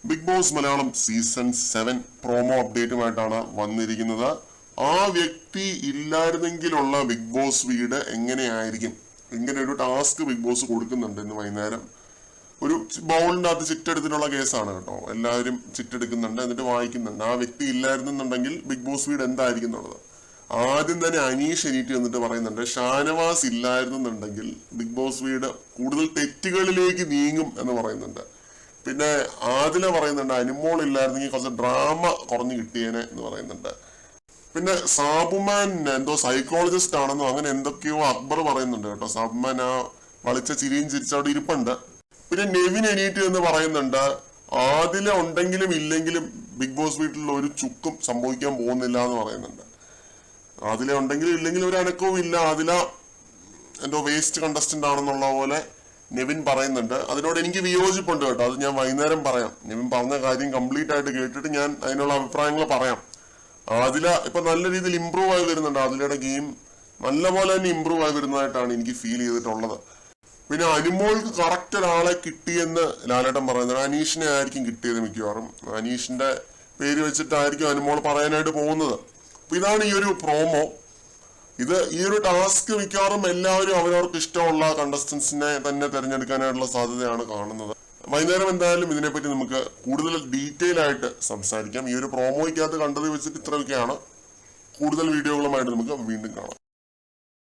Big Boss Malayalam season 7 promo അപ്ഡേറ്റുമായിട്ടാണ് വന്നിരിക്കുന്നത്. ആ വ്യക്തി ഇല്ലായിരുന്നെങ്കിലുള്ള ബിഗ് ബോസ് വീട് എങ്ങനെയായിരിക്കും? ഇങ്ങനെ ഒരു ടാസ്ക് ബിഗ് ബോസ് കൊടുക്കുന്നുണ്ട് ഇന്ന് വൈകുന്നേരം. ഒരു ബൗളിന്റെ അകത്ത് ചിറ്റെടുത്തിട്ടുള്ള കേസാണ് കേട്ടോ. എല്ലാവരും ചിറ്റെടുക്കുന്നുണ്ട്, എന്നിട്ട് വായിക്കുന്നുണ്ട്. ആ വ്യക്തി ഇല്ലായിരുന്നുണ്ടെങ്കിൽ ബിഗ് ബോസ് വീട് എന്തായിരിക്കും എന്നുള്ളത്. ആദ്യം തന്നെ അനീഷ് എണീറ്റ് എന്നിട്ട് പറയുന്നുണ്ട്, ഷാനവാസ് ഇല്ലായിരുന്നുണ്ടെങ്കിൽ ബിഗ് ബോസ് വീട് കൂടുതൽ തെറ്റുകളിലേക്ക് നീങ്ങും എന്ന് പറയുന്നുണ്ട്. പിന്നെ ആദില പറയുന്നുണ്ട്, അനുമോൾ ഇല്ലായിരുന്നെങ്കിൽ കുറച്ച് ഡ്രാമ കുറഞ്ഞു കിട്ടിയേനെ എന്ന് പറയുന്നുണ്ട്. പിന്നെ സാബുമാൻ എന്തോ സൈക്കോളജിസ്റ്റ് ആണെന്നോ അങ്ങനെ എന്തൊക്കെയോ അക്ബർ പറയുന്നുണ്ട് കേട്ടോ. സാബുമാൻ ആ വളിച്ച ചിരിയും ചിരിച്ചവിടെ ഇരിപ്പുണ്ട്. പിന്നെ നെവിൻ എണീറ്റ് എന്ന് പറയുന്നുണ്ട്, ആദില ഉണ്ടെങ്കിലും ഇല്ലെങ്കിലും ബിഗ് ബോസ് വീട്ടിൽ ഒരു ചുക്കും സംഭവിക്കാൻ പോകുന്നില്ല എന്ന് പറയുന്നുണ്ട്. ആദില ഉണ്ടെങ്കിലും ഇല്ലെങ്കിലും ഒരു അനക്കവും ഇല്ല, ആദില എന്തോ വേസ്റ്റ് കണ്ടസ്റ്റന്റ് ആണെന്നുള്ള പോലെ നെവിൻ പറയുന്നുണ്ട്. അതിനോട് എനിക്ക് വിയോജിപ്പുണ്ട് കേട്ടോ. അത് ഞാൻ വൈകുന്നേരം പറയാം. നെവിൻ പറഞ്ഞ കാര്യം കംപ്ലീറ്റ് ആയിട്ട് കേട്ടിട്ട് ഞാൻ അതിനുള്ള അഭിപ്രായങ്ങൾ പറയാം. ആദില ഇപ്പൊ നല്ല രീതിയിൽ ഇമ്പ്രൂവ് ആയി വരുന്നുണ്ട്. ആദിലയുടെ ഗെയിം നല്ലപോലെ തന്നെ ഇമ്പ്രൂവ് ആയി വരുന്നതായിട്ടാണ് എനിക്ക് ഫീൽ ചെയ്തിട്ടുള്ളത്. പിന്നെ അനുമോൾക്ക് കറക്റ്റ് ഒരാളെ കിട്ടിയെന്ന് ലാലേട്ടൻ പറയുന്നത്. അനീഷിനെ ആയിരിക്കും കിട്ടിയത് മിക്കവാറും. അനീഷിന്റെ പേര് വെച്ചിട്ടായിരിക്കും അനുമോൾ പറയാനായിട്ട് പോകുന്നത്. അപ്പൊ ഇതാണ് ഈ ഒരു പ്രോമോ. ഈ ഒരു ടാസ്ക് മിക്കവാറും എല്ലാവരും അവരവർക്ക് ഇഷ്ടമുള്ള കണ്ടസ്റ്റൻസിനെ തന്നെ തിരഞ്ഞെടുക്കാനായിട്ടുള്ള സാധ്യതയാണ് കാണുന്നത്. വൈകുന്നേരം എന്തായാലും ഇതിനെപ്പറ്റി നമുക്ക് കൂടുതൽ ഡീറ്റെയിൽ ആയിട്ട് സംസാരിക്കാം. ഈ ഒരു പ്രോമോയ്ക്കകത്ത് കണ്ടത് വെച്ചിട്ട് ഇത്രയൊക്കെയാണ്. കൂടുതൽ വീഡിയോകളുമായിട്ട് നമുക്ക് വീണ്ടും കാണാം.